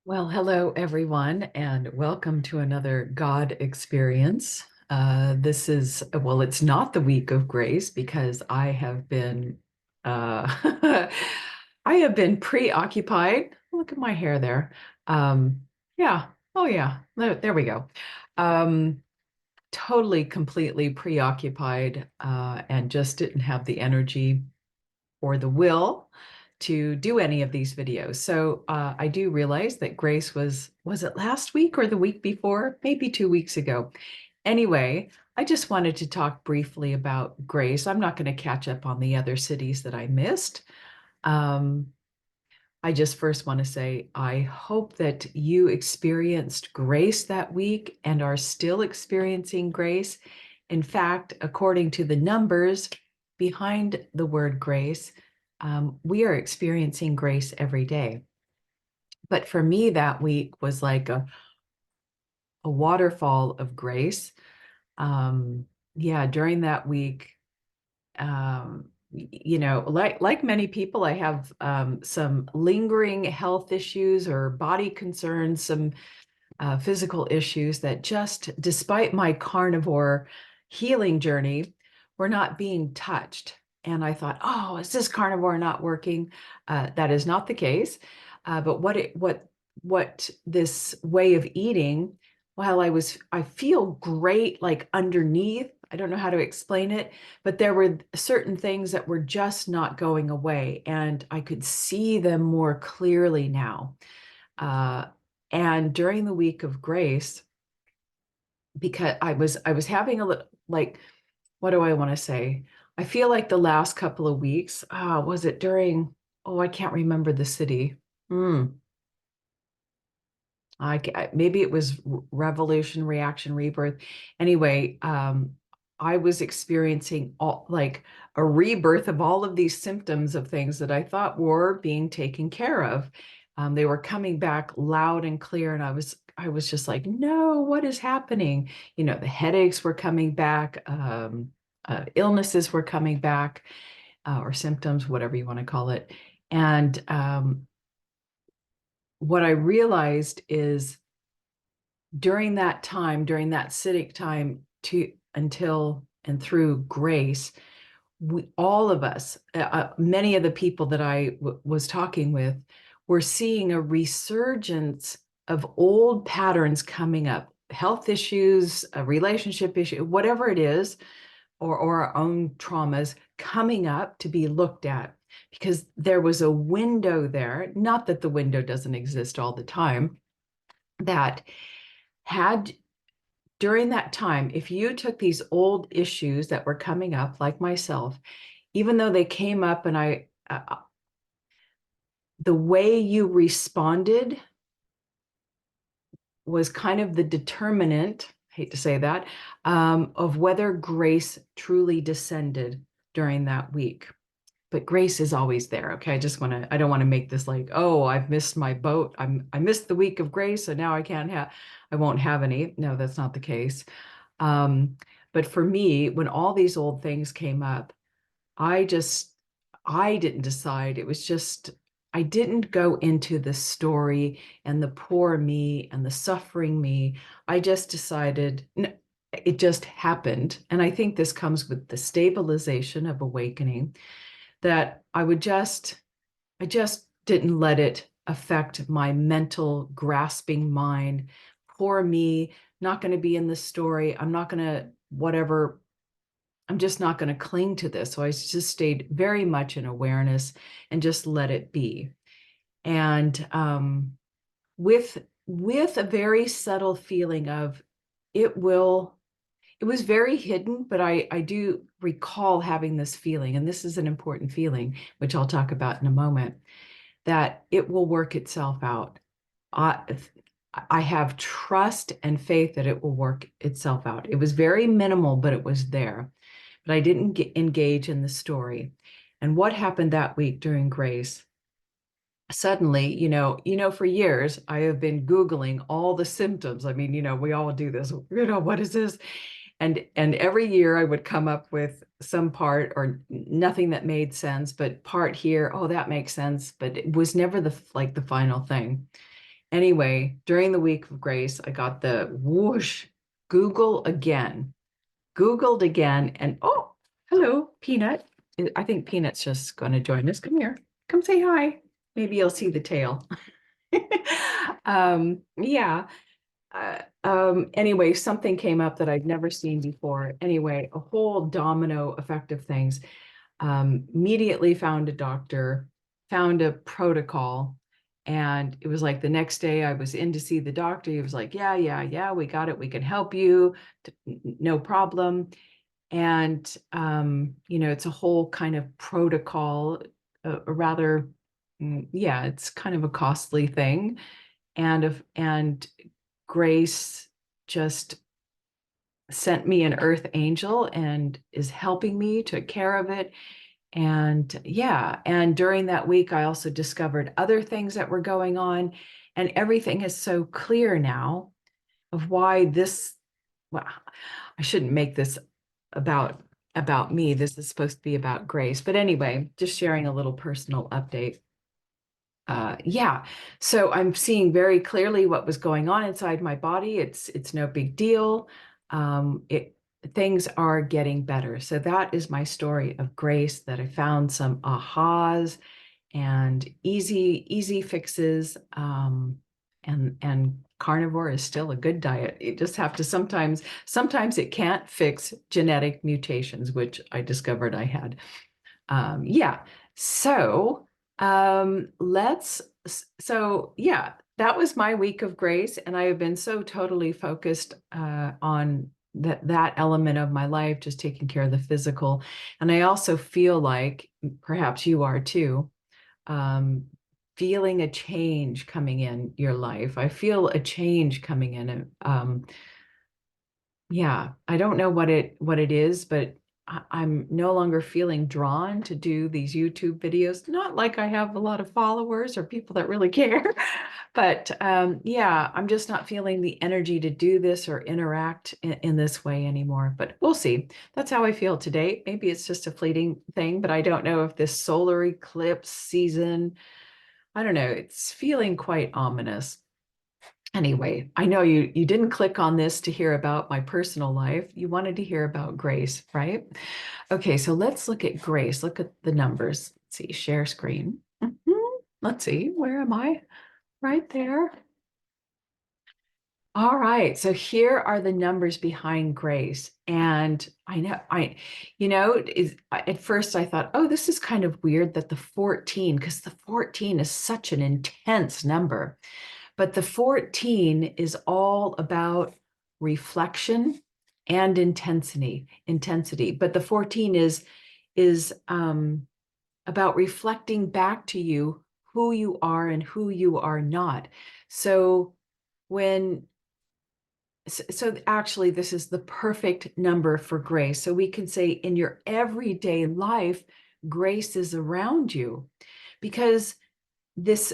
Well, hello everyone, and welcome to another God experience. It's not the week of grace because I have been, I have been preoccupied. Look at my hair there. Um, yeah, oh yeah, there we go. Um, Totally, completely preoccupied, and just didn't have the energy or the will to do any of these videos. So I do realize that Grace was it last week or the week before? Maybe 2 weeks ago. Anyway, I just wanted to talk briefly about Grace. I'm not going to catch up on the other cities that I missed. Um, I just first want to say I hope that you experienced grace that week and are still experiencing grace. In fact, according to the numbers behind the word grace, we are experiencing grace every day. But for me, that week was like a waterfall of grace. Um, yeah, during that week, like many people, I have some lingering health issues or body concerns, some physical issues that just, despite my carnivore healing journey, were not being touched. And I thought, oh, is this carnivore not working? That is not the case. But what this way of eating, while I feel great, like underneath, I don't know how to explain it, but there were certain things that were just not going away, and I could see them more clearly now. Uh, and during the week of grace, because I was having a little, like, what do I want to say? I feel like the last couple of weeks, was it during, oh, I can't remember the city. Hmm. Maybe it was Revolution, Reaction, Rebirth. Anyway, I was experiencing all like a rebirth of all of these symptoms of things that I thought were being taken care of. They were coming back loud and clear, and I was just like, no, what is happening? The headaches were coming back, illnesses were coming back, or symptoms, whatever you want to call it. And what I realized is during that time, during that Citic time to until and through grace, all of us, many of the people that I was talking with, were seeing a resurgence of old patterns coming up, health issues, a relationship issue, whatever it is, or our own traumas coming up to be looked at. Because there was a window there, not that the window doesn't exist all the time, that had during that time, if you took these old issues that were coming up, like myself, even though they came up and the way you responded was kind of the determinant, I hate to say that, of whether grace truly descended during that week. But grace is always there. Okay. I don't want to make this like, oh, I've missed my boat. I missed the week of grace. So now I won't have any. No, that's not the case. Um, but for me, when all these old things came up, I just, I didn't decide. It was just, I didn't go into the story and the poor me and the suffering me. I just decided, it just happened. And I think this comes with the stabilization of awakening, that I just didn't let it affect my mental grasping mind. Poor me, not going to be in the story. I'm not going to, whatever, I'm just not going to cling to this. So I just stayed very much in awareness and just let it be. And with with a very subtle feeling of it will, it was very hidden, but I do recall having this feeling, and this is an important feeling, which I'll talk about in a moment, that it will work itself out. I, I have trust and faith that it will work itself out. It was very minimal, but it was there. But I didn't engage in the story. And what happened that week during Grace? Suddenly, for years, I have been Googling all the symptoms. I mean, we all do this. What is this? And every year I would come up with some part or nothing that made sense, but part here, oh, that makes sense. But it was never the final thing. Anyway, during the week of grace, I got the whoosh, Google again, Googled again, and oh, hello, Peanut. I think Peanut's just going to join us. Come here. Come say hi. Maybe you'll see the tail. Yeah. Anyway, something came up that I'd never seen before. Anyway, a whole domino effect of things. Immediately found a doctor, found a protocol, and it was like the next day I was in to see the doctor. He was like, yeah, we got it. We can help you. No problem. And, it's a whole kind of protocol, a rather, yeah, it's kind of a costly thing. And Grace just sent me an earth angel and is helping me, took care of it. And yeah, and during that week, I also discovered other things that were going on, and everything is so clear now of why this, well, I shouldn't make this about me. This is supposed to be about Grace. But anyway, just sharing a little personal update. Yeah, so I'm seeing very clearly what was going on inside my body. It's no big deal. It Things are getting better. So that is my story of grace, that I found some ahas and easy fixes. And carnivore is still a good diet. You just have to sometimes it can't fix genetic mutations, which I discovered I had. Yeah. So let's so yeah, that was my week of grace, and I have been so totally focused on that element of my life, just taking care of the physical. And I also feel like perhaps you are too, um, feeling a change coming in your life. I feel a change coming in. Yeah, I don't know what it is, but I'm no longer feeling drawn to do these YouTube videos. Not like I have a lot of followers or people that really care, but yeah, I'm just not feeling the energy to do this or interact in this way anymore. But we'll see. That's how I feel today. Maybe it's just a fleeting thing, but I don't know if this solar eclipse season, I don't know, it's feeling quite ominous. Anyway, I know you didn't click on this to hear about my personal life. You wanted to hear about Grace, right? Okay, so let's look at Grace. Look at the numbers. Let's see, share screen. Let's see, where am I? Right there. All right, so here are the numbers behind Grace. And at first I thought, oh, this is kind of weird that the 14, because the 14 is such an intense number. But the 14 is all about reflection and intensity. But the 14 is about reflecting back to you who you are and who you are not. So when so actually this is the perfect number for grace. So we can say in your everyday life, grace is around you, because this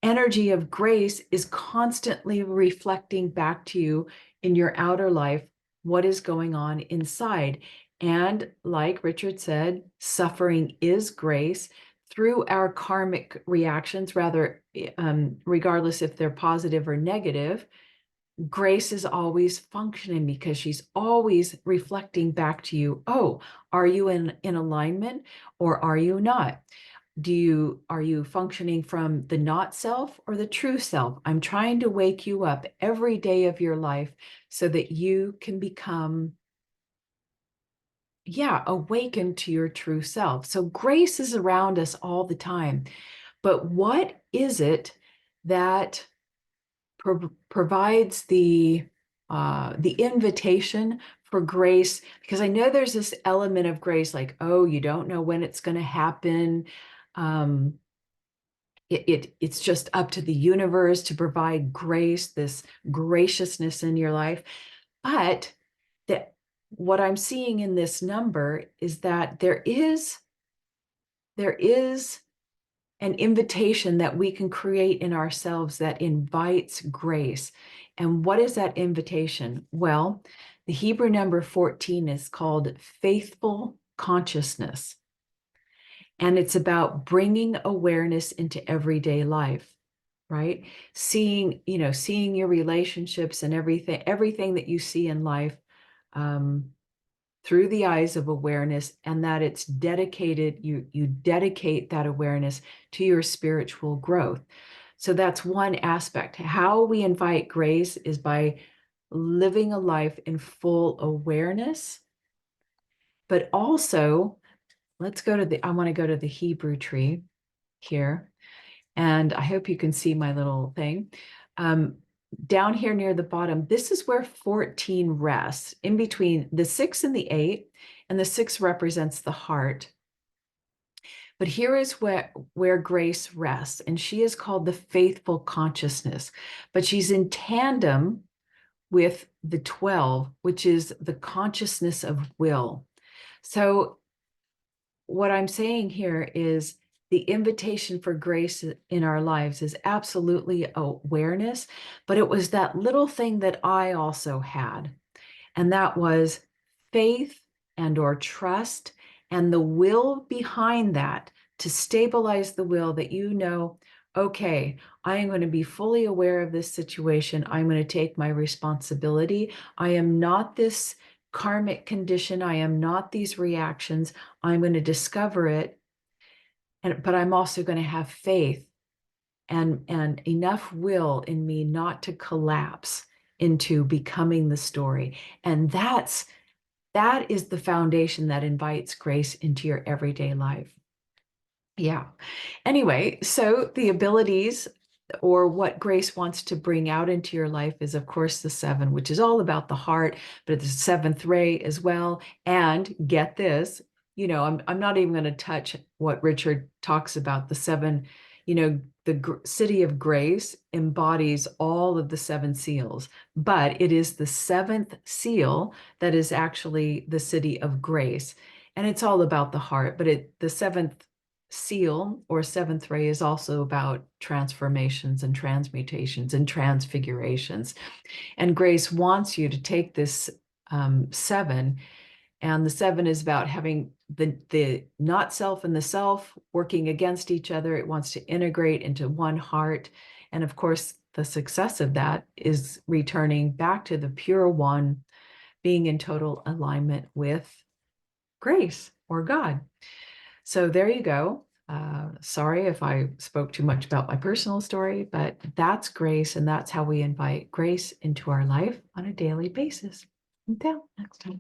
energy of grace is constantly reflecting back to you in your outer life what is going on inside. And like Richard said, suffering is grace. Through our karmic reactions, rather, regardless if they're positive or negative, grace is always functioning because she's always reflecting back to you, oh, are you in alignment or are you not? Are you functioning from the not self or the true self? I'm trying to wake you up every day of your life so that you can become, yeah, awaken to your true self. So grace is around us all the time. But what is it that provides the invitation for grace? Because I know there's this element of grace, like, oh, you don't know when it's going to happen. Um, it's just up to the universe to provide grace, this graciousness in your life. But that what I'm seeing in this number is that there is an invitation that we can create in ourselves that invites grace. And what is that invitation? Well, the Hebrew number 14 is called faithful consciousness. And it's about bringing awareness into everyday life. right? Seeing, seeing your relationships and everything that you see in life um, through the eyes of awareness, and that it's dedicated, you dedicate that awareness to your spiritual growth. So that's one aspect. How we invite grace is by living a life in full awareness, but also I want to go to the Hebrew tree here. And I hope you can see my little thing. Down here near the bottom, this is where 14 rests, in between the 6 and the 8, and the 6 represents the heart. But here is where grace rests, and she is called the faithful consciousness, but she's in tandem with the 12, which is the consciousness of will. So what I'm saying here is the invitation for grace in our lives is absolutely awareness, but it was that little thing that I also had, and that was faith and or trust and the will behind that to stabilize the will that okay, I am going to be fully aware of this situation. I'm going to take my responsibility. I am not this karmic condition. I am not these reactions. I'm going to discover it. But I'm also going to have faith and enough will in me not to collapse into becoming the story. And that is the foundation that invites grace into your everyday life. Yeah. Anyway, so the abilities or what grace wants to bring out into your life is, of course, the 7, which is all about the heart, but it's the 7th ray as well. And get this, I'm not even going to touch what Richard talks about, the 7, the city of grace embodies all of the 7 seals, but it is the 7th seal that is actually the city of grace. And it's all about the heart, but the 7th seal or 7th ray is also about transformations and transmutations and transfigurations. And grace wants you to take this 7, and the 7 is about having the not self and the self working against each other. It wants to integrate into one heart. And of course, the success of that is returning back to the pure one, being in total alignment with grace or God. So there you go. Sorry if I spoke too much about my personal story, but that's grace, and that's how we invite grace into our life on a daily basis. Until next time.